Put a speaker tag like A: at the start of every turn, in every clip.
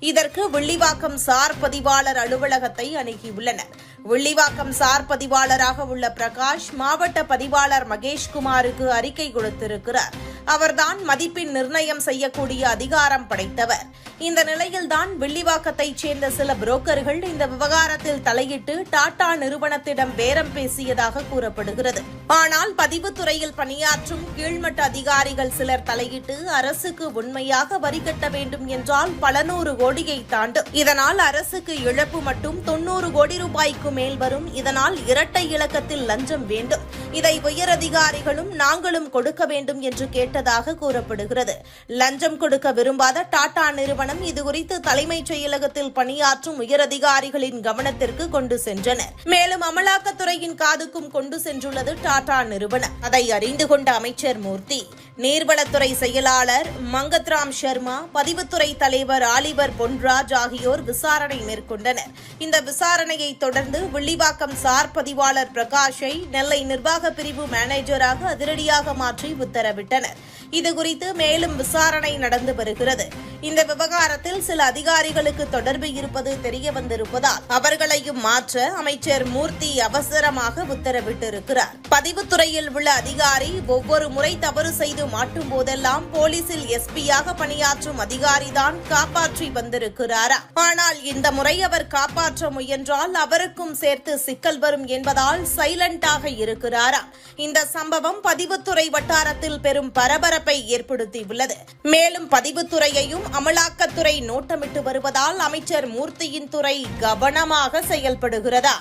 A: இதற்கு வில்லிவாக்கம் சார் பதிவாளர் அலுவலகத்தை அணுகியுள்ளனர். வில்லிவாக்கம் சார் பதிவாளராக உள்ள பிரகாஷ் மாவட்ட பதிவாளர் மகேஷ்குமாருக்கு அறிக்கை கொடுத்திருக்கிறார். அவர்தான் மதிப்பெண் நிர்ணயம் செய்யக்கூடிய அதிகாரம் படைத்தவர். இந்த நிலையில்தான் வில்லிவாக்கத்தைச் சேர்ந்த சில புரோக்கர்கள் இந்த விவகாரத்தில் தலையிட்டு டாடா நிறுவனத்திடம் பேரம் பேசியதாக கூறப்படுகிறது. ஆனால் பதிவுத்துறையில் பணியாற்றும் கீழ்மட்ட அதிகாரிகள் சிலர் தலையிட்டு அரசுக்கு உண்மையாக வரி கட்ட வேண்டும் என்றால் பல நூறு கோடியை தாண்டும். இதனால் அரசுக்கு இழப்பு மட்டும் 90 கோடி ரூபாய்க்கு மேல் வரும். இதனால் இரட்டை இலக்கத்தில் லஞ்சம் வேண்டும். இதை உயரதிகாரிகளும் நாங்களும் கொடுக்க வேண்டும் என்று கேட்டதாக கூறப்படுகிறது. லஞ்சம் கொடுக்க விரும்பாத டாடா நிறுவனம் இதுகுறித்து தலைமைச் செயலகத்தில் பணியாற்றும் உயரதிகாரிகளின் கவனத்திற்கு கொண்டு சென்றனர். மேலும் அமலாக்கத்துறையின் காதுக்கும் கொண்டு சென்றுள்ளது டாடா நிறுவனம். அதை அறிந்து கொண்ட அமைச்சர் மூர்த்தி, நீர்வளத்துறை செயலாளர் மங்கத்ராம் சர்மா, பதிவுத்துறை தலைவர் ஆலிவர் பொன்ராஜ் ஆகியோர் விசாரணை மேற்கொண்டனர். இந்த விசாரணையை தொடர்ந்து வில்லிவாக்கம் சார் பதிவாளர் பிரகாஷை நெல்லை நிர்வாக பிரிவு மேனேஜராக அதிரடியாக மாற்றி உத்தரவிட்டனர். இதுகுறித்து மேலும் விசாரணை நடந்து வருகிறது. இந்த விவகாரத்தில் சில அதிகாரிகளுக்கு தொடர்பு இருப்பது தெரியவந்திருப்பதால் அவர்களையும் மாற்ற அமைச்சர் மூர்த்தி அவசரமாக உத்தரவிட்டிருக்கிறார். பதிவுத்துறையில் உள்ள அதிகாரி ஒவ்வொரு முறை தவறு செய்து மாட்டும் போதெல்லாம் போலீசில் எஸ்பியாக பணியாற்றும் அதிகாரிதான் காப்பாற்றி வந்திருக்கிறாரா? ஆனால் இந்த முறை அவர் காப்பாற்ற முயன்றால் அவருக்கும் சேர்த்து சிக்கல் வரும் என்பதால் சைலண்டாக இருக்கிறாரா? இந்த சம்பவம் பதிவுத்துறை வட்டாரத்தில் பெரும் பரபரப்பை ஏற்படுத்தியுள்ளது. மேலும் பதிவுத்துறையையும் அமலாக்கத்துறை நோட்டமிட்டு வருவதால் அமைச்சர் மூர்த்தியின் துறை கவனமாக செயல்படுகிறதா?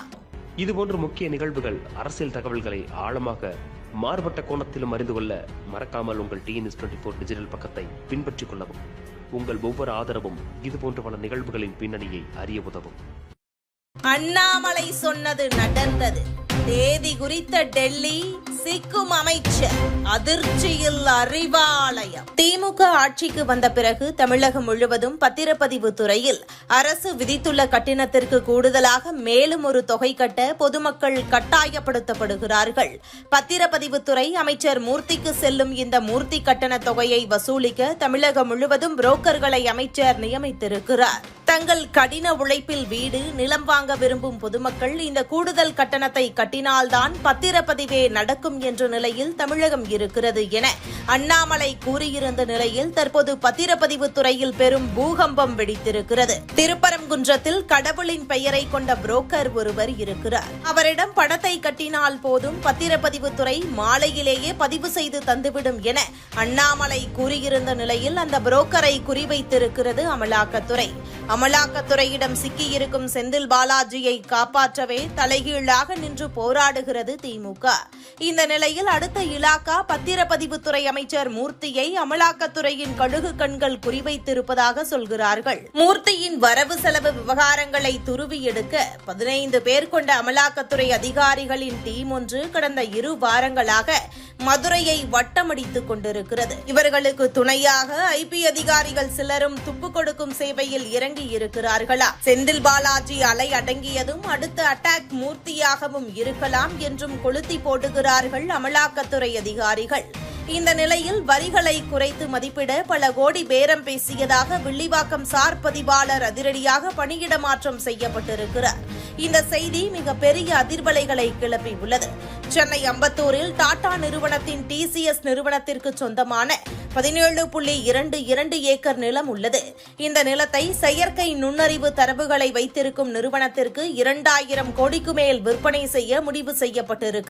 B: இதுபோன்ற முக்கிய நிகழ்வுகள், அரசியல் தகவல்களை ஆழமாக மாறுபட்ட கோணத்திலும் அறிந்து கொள்ள மறக்காமல் உங்கள் TNS24 டிஜிட்டல் பக்கத்தை பின்பற்றிக் கொள்ளவும். உங்கள் ஒவ்வொரு ஆதரவும் இதுபோன்ற பல நிகழ்வுகளின் பின்னணியை அறிய உதவும்.
A: அண்ணாமலை சொன்னது நடந்தது. தேதி குறித்த டெல்லி சிக்கும் அமைச்சர் அதிர்ச்சியில் அறிவாலயம். திமுக ஆட்சிக்கு வந்த பிறகு தமிழகம் முழுவதும் பத்திரப்பதிவு துறையில் அரசு விதித்துள்ள கட்டணத்திற்கு கூடுதலாக மேலும் ஒரு தொகை கட்ட பொதுமக்கள் கட்டாயப்படுத்தப்படுகிறார்கள். பத்திரப்பதிவுத்துறை அமைச்சர் மூர்த்திக்கு செல்லும் இந்த மூர்த்தி கட்டண தொகையை வசூலிக்க தமிழகம் முழுவதும் புரோக்கர்களை அமைச்சர் நியமித்திருக்கிறார். தங்கள் கடின உழைப்பில் வீடு, நிலம் வாங்க விரும்பும் பொதுமக்கள் இந்த கூடுதல் கட்டணத்தை கட்டினால்தான் பத்திரப்பதிவே நடக்கும் என்ற நிலையில் தமிழகம் இருக்கிறது என அண்ணாமலை கூறியிருந்த நிலையில் தற்போது பத்திரப்பதிவு துறையில் பெரும் பூகம்பம் வெடித்திருக்கிறது. திருப்பரங்குன்றத்தில் கடவுளின் பெயரை கொண்ட புரோக்கர் ஒருவர் இருக்கிறார். அவரிடம் பணத்தை கட்டினால் போதும் பத்திரப்பதிவு துறை மாலையிலேயே பதிவு செய்து தந்துவிடும் என அண்ணாமலை கூறியிருந்த நிலையில் அந்த புரோக்கரை குறிவைத்திருக்கிறது அமலாக்கத்துறை. அமலாக்கத்துறையிடம் சிக்கியிருக்கும் செந்தில் பாலாஜியை காப்பாற்றவே தலைகீழாக நின்று போராடுகிறது திமுக. இந்த நிலையில் அடுத்த இலாக்கா பத்திரப்பதிவுத்துறை அமைச்சர் மூர்த்தியை அமலாக்கத்துறையின் கழுகு கண்கள் குறிவைத்திருப்பதாக சொல்கிறார்கள். மூர்த்தியின் வரவு செலவு விவகாரங்களை துருவி எடுக்க 15 பேர் கொண்ட அமலாக்கத்துறை அதிகாரிகளின் டீம் ஒன்று கடந்த 2 வாரங்களாக மதுரையை வட்டமடித்துக் கொண்டிருக்கிறது. இவர்களுக்கு துணையாக ஐபி அதிகாரிகள் சிலரும் துப்பு கொடுக்கும் சேவையில் இறங்கி இருக்கிறார்களா? செந்தில் பாலாஜி அலை அடங்கியதும் அடுத்த அட்டாக் மூர்த்தியாகவும் இருக்கலாம் என்றும் கொளுத்தி போடுகிறார்கள் அமலாக்கத்துறை அதிகாரிகள். இந்த நிலையில் வரிகளை குறைத்து மதிப்பிட பல கோடி பேரம் பேசியதாக வில்லிவாக்கம் சார் பதிவாளர் அதிரடியாக பணியிட மாற்றம் செய்யப்பட்டிருக்கிறார். இந்த செய்தி மிகப்பெரிய அதிர்வலைகளை கிளப்பியுள்ளது. சென்னை அம்பத்தூரில் டாடா நிறுவனத்தின் TCS நிறுவனத்திற்கு சொந்தமான 17.22 ஏக்கர் நிலம் உள்ளது. இந்த நிலத்தை செயற்கை நுண்ணறிவு தரவுகளை வைத்திருக்கும் நிறுவனத்திற்கு 2000 கோடிக்கு மேல் விற்பனை செய்ய முடிவு செய்யப்பட்டிருக்கிறது.